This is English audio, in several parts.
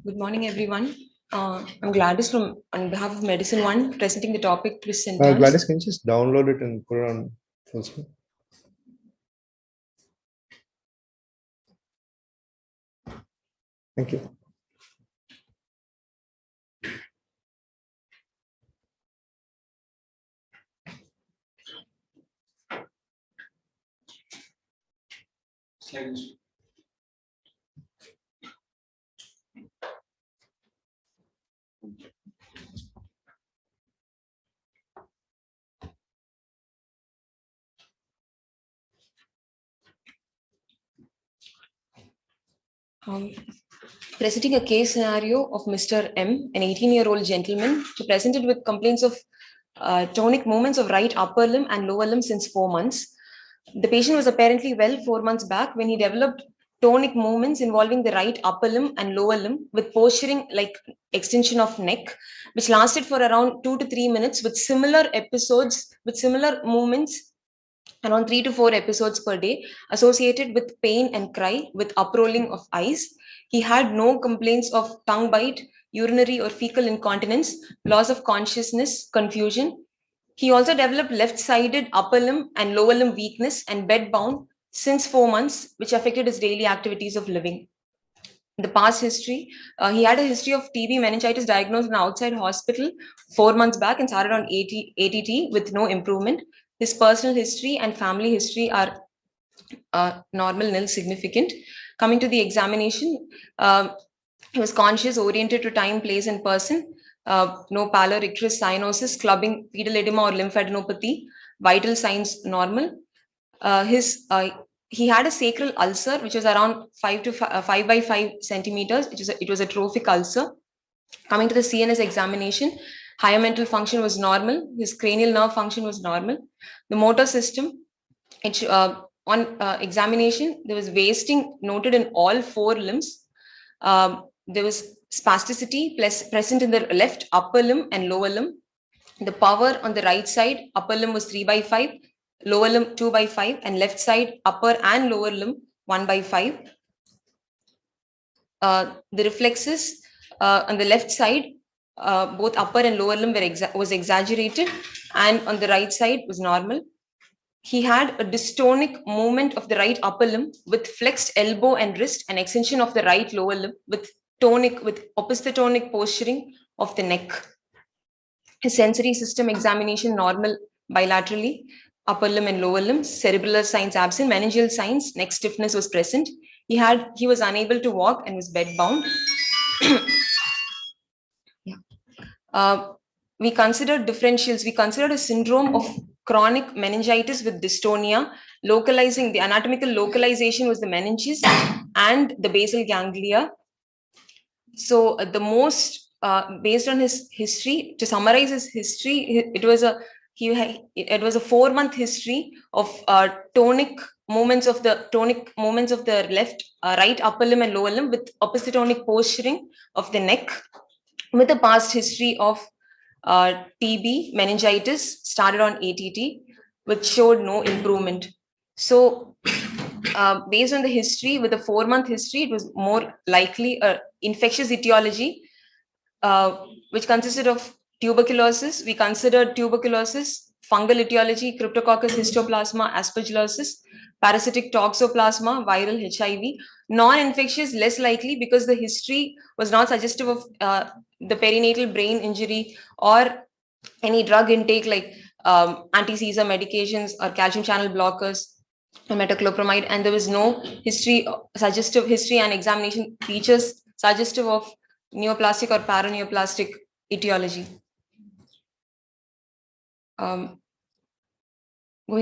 Good morning, everyone. I'm Gladys from on behalf of Medicine One, presenting the topic twists and turns. Gladys, can you just download it and put it on full screen? Thank you. Presenting a case scenario of Mr. M, an 18-year-old gentleman, who presented with complaints of tonic movements of right upper limb and lower limb since 4 months. The patient was apparently well 4 months back when he developed tonic movements involving the right upper limb and lower limb with posturing like extension of neck, which lasted for around 2 to 3 minutes with similar episodes, with similar movements around 3 to 4 episodes per day, associated with pain and cry with uprolling of eyes. He had no complaints of tongue bite, urinary or fecal incontinence, loss of consciousness, confusion. He also developed left-sided upper limb and lower limb weakness and bed-bound since 4 months, which affected his daily activities of living. The past history, he had a history of TB meningitis diagnosed in an outside hospital 4 months back and started on ATT with no improvement. His personal history and family history are normal, nil, significant. Coming to the examination, he was conscious, oriented to time, place, and person. No pallor, icterus, cyanosis, clubbing, pedal edema, or lymphadenopathy. Vital signs normal. He had a sacral ulcer, which was around 5 by 5 centimeters. It was a trophic ulcer. Coming to the CNS examination, higher mental function was normal. His cranial nerve function was normal. The motor system, on examination, there was wasting noted in all 4 limbs. There was spasticity present in the left upper limb and lower limb. The power on the right side, upper limb was 3 by 5, lower limb 2 by 5, and left side, upper and lower limb 1 by 5. The reflexes on the left side, both upper and lower limb was exaggerated, and on the right side was normal. He had a dystonic movement of the right upper limb with flexed elbow and wrist and extension of the right lower limb with oppositonic posturing of the neck. His sensory system examination normal bilaterally, upper limb and lower limb, cerebellar signs absent, meningeal signs, neck stiffness was present. He was unable to walk and was bedbound. We considered differentials. We considered a syndrome of chronic meningitis with dystonia. Localizing the anatomical localization was the meninges and the basal ganglia. So the most based on his history, to summarize his history, it was a 4-month history of tonic movements of the left right upper limb and lower limb with oppositonic posturing of the neck, with a past history of TB meningitis started on ATT, which showed no improvement. So based on the history, with a 4-month history, it was more likely infectious etiology, which consisted of tuberculosis. We considered tuberculosis, fungal etiology, Cryptococcus histoplasma, aspergillosis, parasitic toxoplasma, viral HIV. Non-infectious, less likely because the history was not suggestive of the perinatal brain injury or any drug intake like anti-seizure medications or calcium channel blockers or metoclopramide, and there was no suggestive history and examination features suggestive of neoplastic or paraneoplastic etiology. Going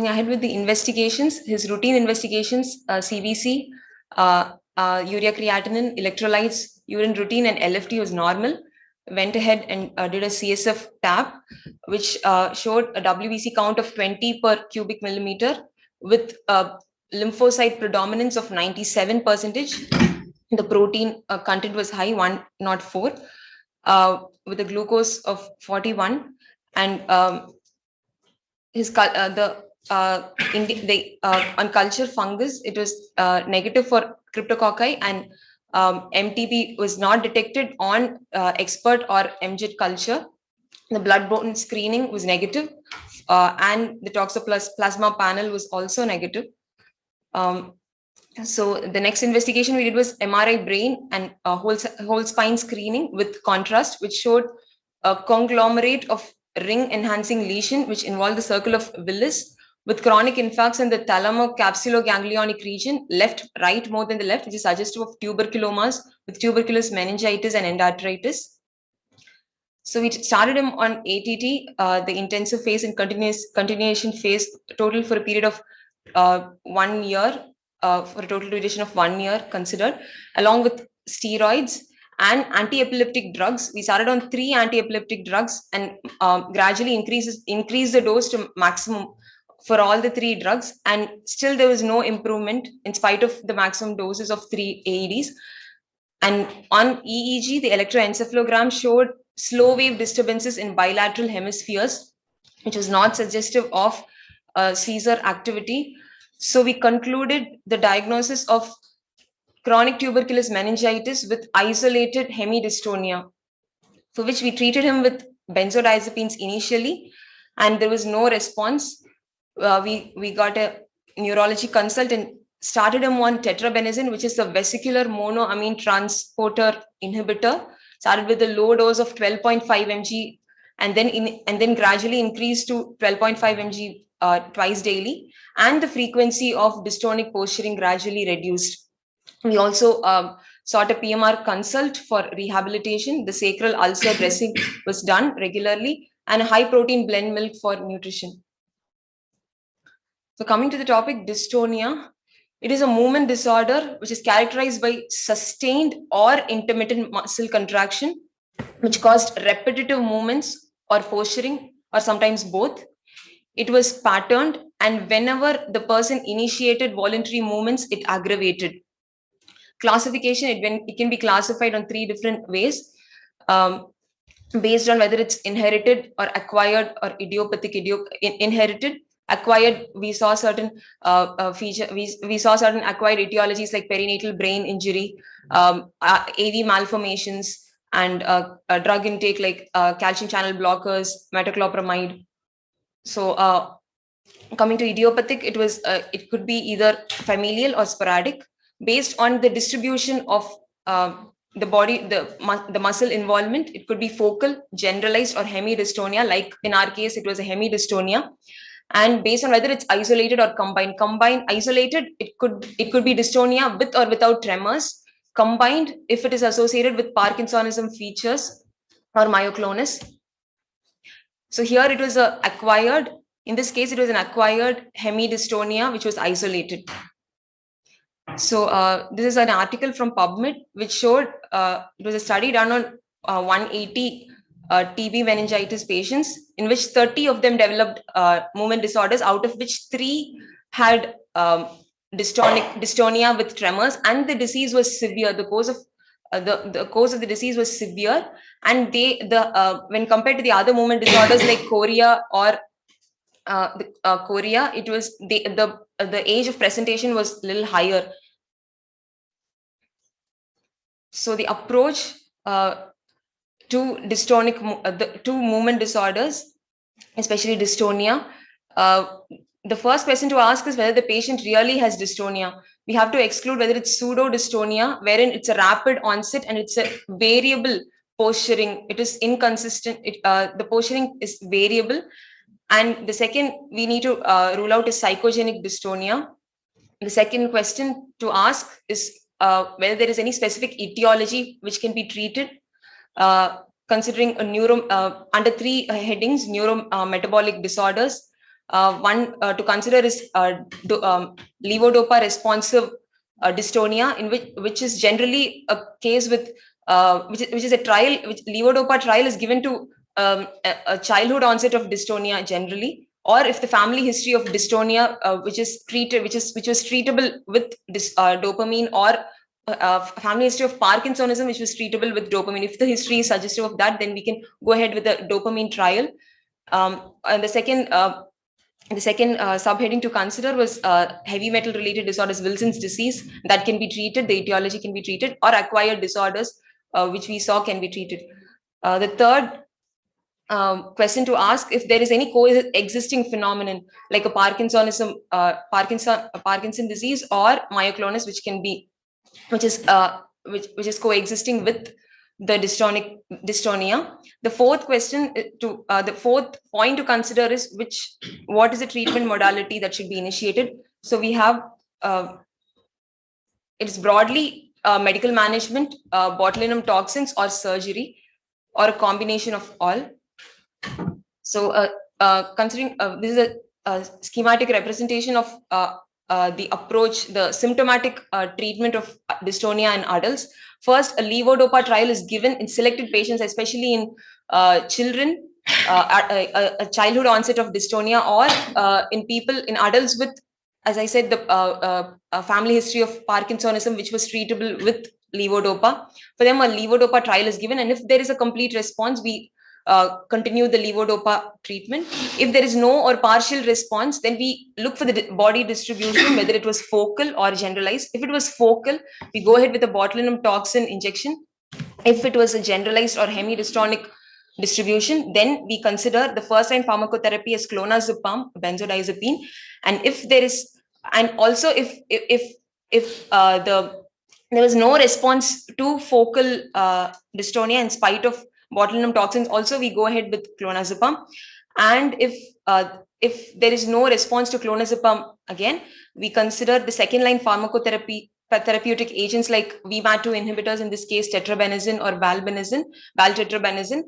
ahead with the investigations, his routine investigations, CBC, urea creatinine, electrolytes, urine routine, and LFT was normal. Went ahead and did a CSF tap, which showed a WBC count of 20 per cubic millimeter with lymphocyte predominance of 97%. The protein content was high, 104, with a glucose of 41, and on culture fungus, it was negative for cryptococci and MTP was not detected on expert or MJIT culture. The blood-borne screening was negative, and the toxoplasma panel was also negative. So the next investigation we did was MRI brain and whole spine screening with contrast, which showed a conglomerate of ring-enhancing lesion, which involved the circle of Willis, with chronic infarcts in the thalamo-capsuloganglionic region, left, right more than the left, which is suggestive of tuberculomas with tuberculous meningitis and endarteritis. So we started him on ATT, the intensive phase and continuation phase, total for a period of 1 year, for a total duration of 1 year considered, along with steroids and anti-epileptic drugs. We started on 3 anti-epileptic drugs and gradually increased the dose to maximum for all the 3 drugs, and still there was no improvement in spite of the maximum doses of 3 AEDs. And on EEG, the electroencephalogram showed slow wave disturbances in bilateral hemispheres, which was not suggestive of seizure activity. So we concluded the diagnosis of chronic tuberculous meningitis with isolated hemidystonia, for which we treated him with benzodiazepines initially, and there was no response. We got a neurology consult and started him on tetrabenazine, which is the vesicular monoamine transporter inhibitor. Started with a low dose of 12.5 mg, and then gradually increased to 12.5 mg twice daily, and the frequency of dystonic posturing gradually reduced. We also sought a PMR consult for rehabilitation. The sacral ulcer dressing was done regularly, and a high protein blend milk for nutrition. So coming to the topic, dystonia, it is a movement disorder which is characterized by sustained or intermittent muscle contraction, which caused repetitive movements or posturing, or sometimes both. It was patterned, and whenever the person initiated voluntary movements, it aggravated. Classification, it can be classified on 3 different ways, based on whether it's inherited or acquired or idiopathic. Inherited. Acquired, we saw certain we saw certain acquired etiologies like perinatal brain injury, AV malformations, and drug intake like calcium channel blockers, metoclopramide. So coming to idiopathic, it could be either familial or sporadic, based on the distribution of the body, the muscle involvement. It could be focal, generalized, or hemidystonia. Like in our case, it was a hemidystonia. And based on whether it's isolated or combined. Isolated, it could be dystonia with or without tremors. Combined, if it is associated with Parkinsonism features or myoclonus. So here it was acquired. In this case, it was an acquired hemidystonia which was isolated. So this is an article from PubMed which showed it was a study done on 180 TB meningitis patients, in which 30 of them developed movement disorders, out of which 3 had dystonia with tremors, and the disease was severe. The course of the disease was severe, and when compared to the other movement disorders like chorea or chorea, it was the age of presentation was a little higher. So the approach to dystonic, to movement disorders, especially dystonia, the first question to ask is whether the patient really has dystonia. We have to exclude whether it's pseudo dystonia, wherein it's a rapid onset and it's a variable posturing. It is inconsistent. The posturing is variable. And the second we need to rule out is psychogenic dystonia. The second question to ask is whether there is any specific etiology which can be treated, considering under 3 headings: neurometabolic disorders. One to consider is levodopa responsive dystonia, in which is generally a case with which is a trial. Which levodopa trial is given to a childhood onset of dystonia generally, or if the family history of dystonia which was treatable with dopamine, or family history of Parkinsonism which was treatable with dopamine. If the history is suggestive of that, then we can go ahead with the dopamine trial. And the second The second subheading to consider was heavy metal related disorders, Wilson's disease, that can be treated, the etiology can be treated, or acquired disorders, which we saw can be treated. The third question to ask, if there is any coexisting phenomenon like a Parkinsonism, Parkinson disease or myoclonus, which can be, which is coexisting with the dystonia. The fourth question the fourth point to consider is what is the treatment modality that should be initiated. So we have it's broadly medical management, botulinum toxins, or surgery, or a combination of all. So considering this is a schematic representation of the approach, the symptomatic treatment of dystonia in adults. First, a levodopa trial is given in selected patients, especially in children, a childhood onset of dystonia, or in adults with, as I said, the family history of Parkinsonism, which was treatable with levodopa. For them, a levodopa trial is given, and if there is a complete response, we continue the levodopa treatment. If there is no or partial response, then we look for the body distribution, whether it was focal or generalized. If it was focal, we go ahead with a botulinum toxin injection. If it was a generalized or hemidystonic distribution, then we consider the first line pharmacotherapy as clonazepam, benzodiazepine. And if there is, and also if there was no response to focal dystonia in spite of botulinum toxins, also we go ahead with clonazepam. And if there is no response to clonazepam, again we consider the second line pharmacotherapy, therapeutic agents like VMAT2 inhibitors, in this case tetrabenazine or valtetrabenazine,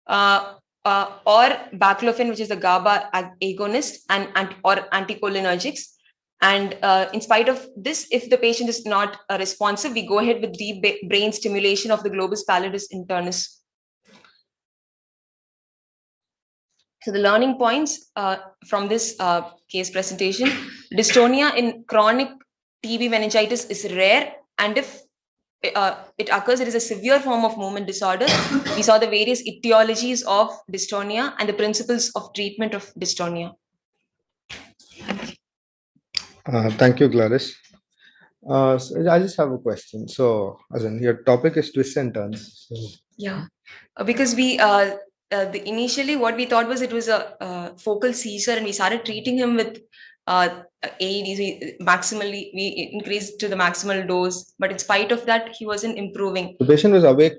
or baclofen, which is the GABA agonist, and or anticholinergics. And in spite of this, if the patient is not responsive, we go ahead with deep brain stimulation of the globus pallidus internus. So the learning points from this case presentation: dystonia in chronic TB meningitis is rare, and if it occurs, it is a severe form of movement disorder. We saw the various etiologies of dystonia and the principles of treatment of dystonia. Thank you, Gladiss. So I just have a question. So, as in your topic is twists and turns. So, Yeah, because we initially what we thought was it was a focal seizure, and we started treating him with AEDs. We increased to the maximal dose, but in spite of that, he wasn't improving. the patient was awake